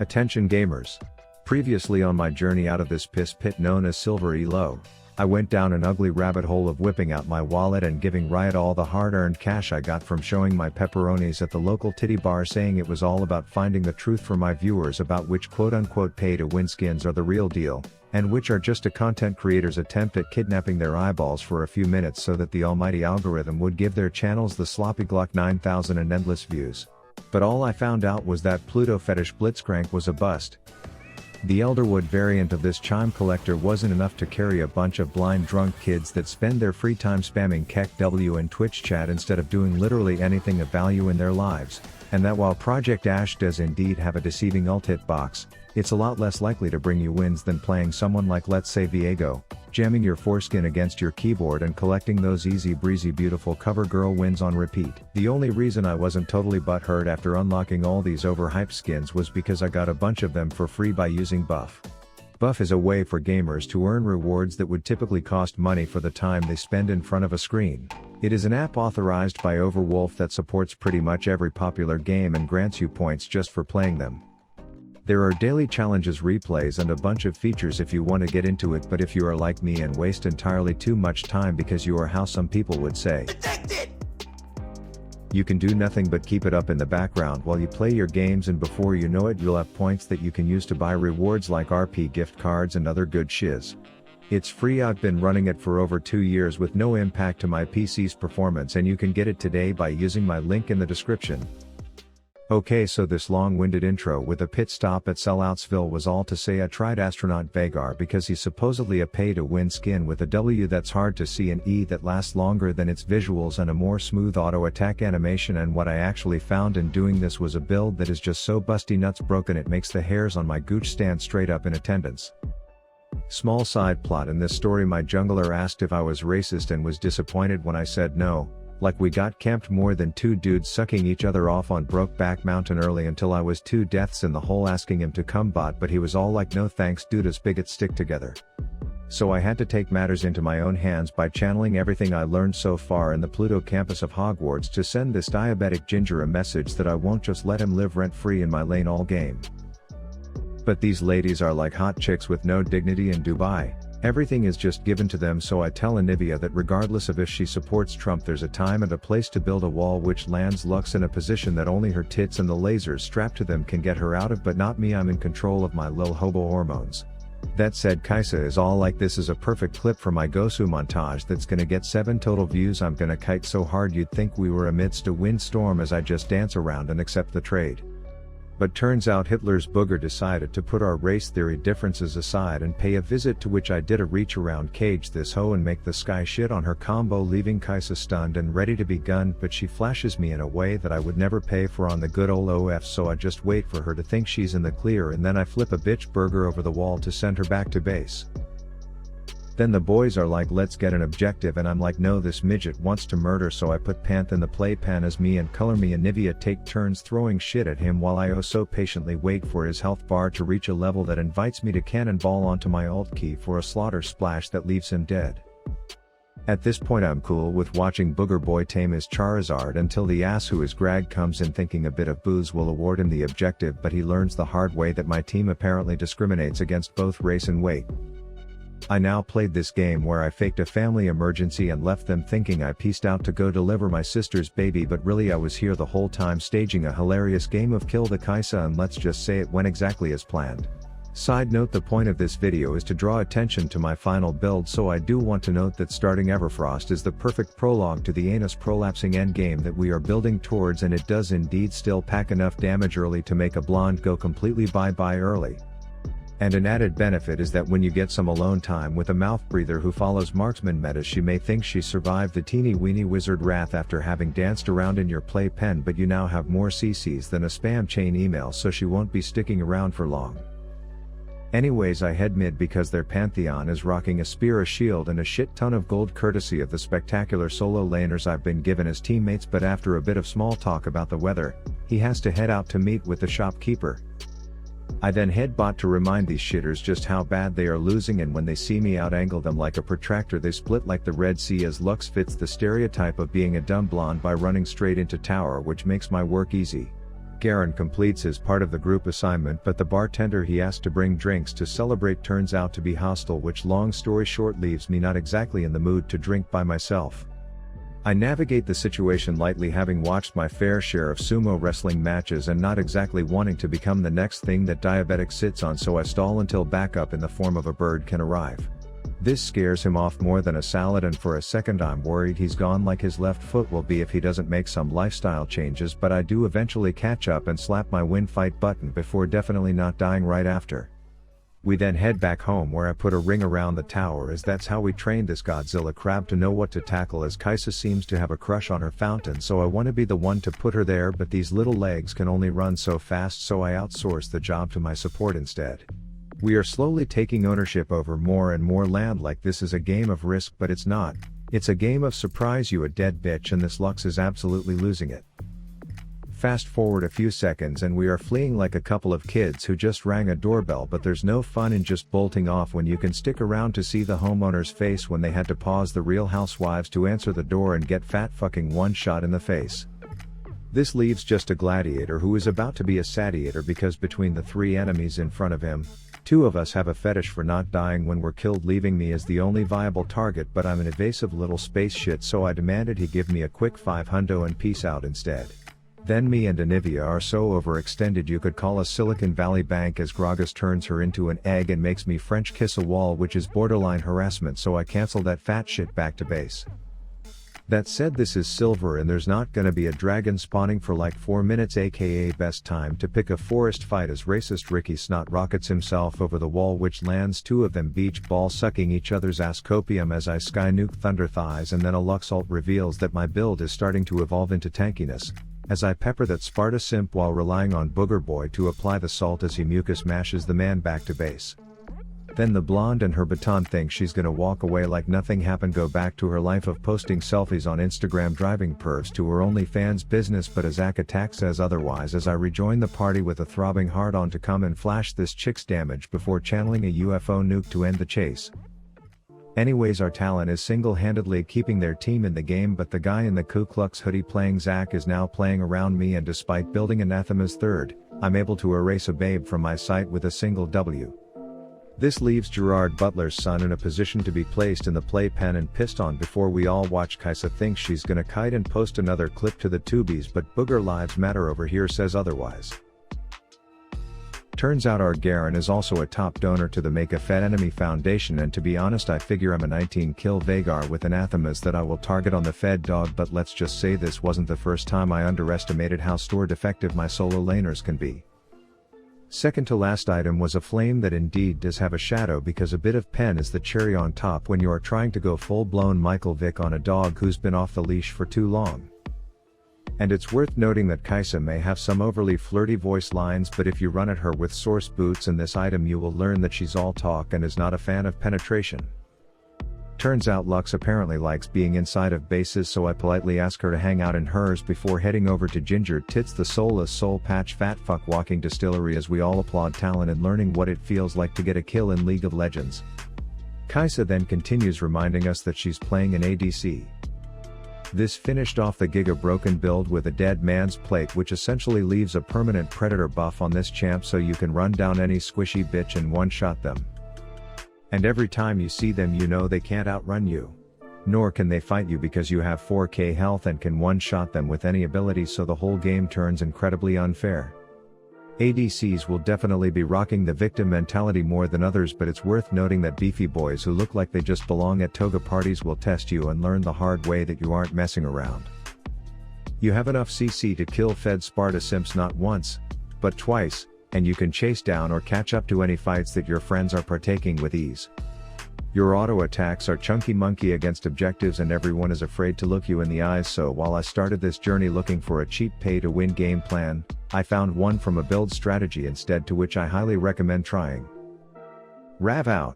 Attention gamers. Previously on my journey out of this piss pit known as Silver Elo, I went down an ugly rabbit hole of whipping out my wallet and giving Riot all the hard-earned cash I got from showing my pepperonis at the local titty bar, saying it was all about finding the truth for my viewers about which quote-unquote pay-to-win skins are the real deal, and which are just a content creator's attempt at kidnapping their eyeballs for a few minutes so that the almighty algorithm would give their channels the sloppy Glock 9000 and endless views. But all I found out was that Pluto Fetish Blitzcrank was a bust. The Elderwood variant of this chime collector wasn't enough to carry a bunch of blind drunk kids that spend their free time spamming KEKW and Twitch chat instead of doing literally anything of value in their lives, and that while Project Ash does indeed have a deceiving ult hitbox, it's a lot less likely to bring you wins than playing someone like, let's say, Viego, jamming your foreskin against your keyboard and collecting those easy breezy beautiful cover girl wins on repeat. The only reason I wasn't totally butthurt after unlocking all these overhyped skins was because I got a bunch of them for free by using Buff. Buff is a way for gamers to earn rewards that would typically cost money for the time they spend in front of a screen. It is an app authorized by Overwolf that supports pretty much every popular game and grants you points just for playing them. There are daily challenges, replays, and a bunch of features if you want to get into it, but if you are like me and waste entirely too much time because you are, how some people would say, addicted, you can do nothing but keep it up in the background while you play your games, and before you know it you'll have points that you can use to buy rewards like RP gift cards and other good shiz. It's free. I've been running it for over 2 years with no impact to my PC's performance, and you can get it today by using my link in the description. Okay, so this long-winded intro with a pit stop at Selloutsville was all to say I tried Astronaut Vagar because he's supposedly a pay-to-win skin with a W that's hard to see, an E that lasts longer than its visuals, and a more smooth auto-attack animation, and what I actually found in doing this was a build that is just so busty nuts broken it makes the hairs on my gooch stand straight up in attendance. Small side plot in this story: my jungler asked if I was racist and was disappointed when I said no. Like, we got camped more than 2 dudes sucking each other off on Brokeback Mountain early until I was 2 deaths in the hole asking him to come bot, but he was all like, no thanks dude, us bigots stick together. So I had to take matters into my own hands by channeling everything I learned so far in the Pluto campus of Hogwarts to send this diabetic ginger a message that I won't just let him live rent-free in my lane all game. But these ladies are like hot chicks with no dignity in Dubai. Everything is just given to them, so I tell Anivia that regardless of if she supports Trump, there's a time and a place to build a wall which lands Lux in a position that only her tits and the lasers strapped to them can get her out of, but not me. I'm in control of my lil hobo hormones. That said, Kaisa is all like, this is a perfect clip for my Gosu montage that's gonna get 7 total views. I'm gonna kite so hard you'd think we were amidst a windstorm as I just dance around and accept the trade. But turns out Hitler's booger decided to put our race theory differences aside and pay a visit, to which I did a reach around, cage this hoe and make the sky shit on her combo, leaving Kaisa stunned and ready to be gunned, but she flashes me in a way that I would never pay for on the good ol' OF, so I just wait for her to think she's in the clear and then I flip a bitch burger over the wall to send her back to base. Then the boys are like, let's get an objective, and I'm like, no, this midget wants to murder, so I put Panth in the playpan as me and Color Me and Nivea take turns throwing shit at him while I oh so patiently wait for his health bar to reach a level that invites me to cannonball onto my alt key for a slaughter splash that leaves him dead. At this point I'm cool with watching Booger Boy tame his Charizard until the ass who is Greg comes in, thinking a bit of booze will award him the objective, but he learns the hard way that my team apparently discriminates against both race and weight. I now played this game where I faked a family emergency and left them thinking I peaced out to go deliver my sister's baby, but really I was here the whole time staging a hilarious game of Kill the Kaisa, and let's just say it went exactly as planned. Side note: the point of this video is to draw attention to my final build, so I do want to note that starting Everfrost is the perfect prologue to the anus prolapsing endgame that we are building towards, and it does indeed still pack enough damage early to make a blonde go completely bye-bye early. And an added benefit is that when you get some alone time with a mouth breather who follows marksman metas, she may think she survived the teeny weeny wizard wrath after having danced around in your playpen, but you now have more CCs than a spam chain email, so she won't be sticking around for long. Anyways, I head mid because their Pantheon is rocking a spear, a shield, and a shit ton of gold courtesy of the spectacular solo laners I've been given as teammates, but after a bit of small talk about the weather, he has to head out to meet with the shopkeeper. I then head bot to remind these shitters just how bad they are losing, and when they see me out-angle them like a protractor, they split like the Red Sea, as Lux fits the stereotype of being a dumb blonde by running straight into tower, which makes my work easy. Garen completes his part of the group assignment, but the bartender he asked to bring drinks to celebrate turns out to be hostile, which long story short leaves me not exactly in the mood to drink by myself. I navigate the situation lightly, having watched my fair share of sumo wrestling matches and not exactly wanting to become the next thing that diabetic sits on, so I stall until backup in the form of a bird can arrive. This scares him off more than a salad, and for a second I'm worried he's gone like his left foot will be if he doesn't make some lifestyle changes, but I do eventually catch up and slap my win fight button before definitely not dying right after. We then head back home, where I put a ring around the tower, as that's how we trained this Godzilla crab to know what to tackle, as Kaisa seems to have a crush on her fountain, so I want to be the one to put her there, but these little legs can only run so fast, so I outsource the job to my support instead. We are slowly taking ownership over more and more land. Like this is a game of risk, but it's not. It's a game of surprise you a dead bitch, and this Lux is absolutely losing it. Fast forward a few seconds and we are fleeing like a couple of kids who just rang a doorbell, but there's no fun in just bolting off when you can stick around to see the homeowner's face when they had to pause the Real Housewives to answer the door and get fat fucking one shot in the face. This leaves just a gladiator who is about to be a satiator, because between the three enemies in front of him, two of us have a fetish for not dying when we're killed, leaving me as the only viable target, but I'm an evasive little space shit, so I demanded he give me a quick $500 and peace out instead. Then me and Anivia are so overextended you could call us Silicon Valley Bank, as Gragas turns her into an egg and makes me French kiss a wall, which is borderline harassment, so I cancel that fat shit back to base. That said, this is silver and there's not gonna be a dragon spawning for like 4 minutes, aka best time to pick a forest fight, as racist Ricky Snot rockets himself over the wall, which lands two of them beach ball sucking each other's ass copium as I sky nuke thunder thighs, and then a Luxalt reveals that my build is starting to evolve into tankiness, as I pepper that Sparta simp while relying on Booger Boy to apply the salt as he mucus mashes the man back to base. Then the blonde and her baton think she's gonna walk away like nothing happened, go back to her life of posting selfies on Instagram, driving pervs to her OnlyFans business, but a Zack attack says otherwise as I rejoin the party with a throbbing hard on to come and flash this chick's damage before channeling a UFO nuke to end the chase. Anyways, our talent is single-handedly keeping their team in the game, but the guy in the Ku Klux hoodie playing Zack is now playing around me, and despite building Anathema's third, I'm able to erase a babe from my sight with a single W. This leaves Gerard Butler's son in a position to be placed in the playpen and pissed on before we all watch. Kaisa thinks she's gonna kite and post another clip to the tubies, but Booger Lives Matter over here says otherwise. Turns out our Garen is also a top donor to the Make a Fed Enemy Foundation, and to be honest I figure I'm a 19 kill Vagar with anathemas that I will target on the Fed dog, but let's just say this wasn't the first time I underestimated how store defective my solo laners can be. Second to last item was a flame that indeed does have a shadow, because a bit of pen is the cherry on top when you are trying to go full-blown Michael Vick on a dog who's been off the leash for too long. And it's worth noting that Kaisa may have some overly flirty voice lines, but if you run at her with source boots and this item you will learn that she's all talk and is not a fan of penetration. Turns out Lux apparently likes being inside of bases, so I politely ask her to hang out in hers before heading over to Ginger Tits the soulless soul patch fat fuck walking distillery, as we all applaud talent in learning what it feels like to get a kill in League of Legends. Kaisa then continues reminding us that she's playing an ADC. This finished off the Giga Broken build with a dead man's plate, which essentially leaves a permanent predator buff on this champ, so you can run down any squishy bitch and one-shot them. And every time you see them you know they can't outrun you. Nor can they fight you, because you have 4k health and can one-shot them with any ability, so the whole game turns incredibly unfair. ADCs will definitely be rocking the victim mentality more than others, but it's worth noting that beefy boys who look like they just belong at toga parties will test you and learn the hard way that you aren't messing around. You have enough CC to kill Fed Sparta simps not once, but twice, and you can chase down or catch up to any fights that your friends are partaking with ease. Your auto attacks are chunky monkey against objectives, and everyone is afraid to look you in the eyes, so while I started this journey looking for a cheap pay to win game plan, I found one from a build strategy instead, to which I highly recommend trying. Rav out.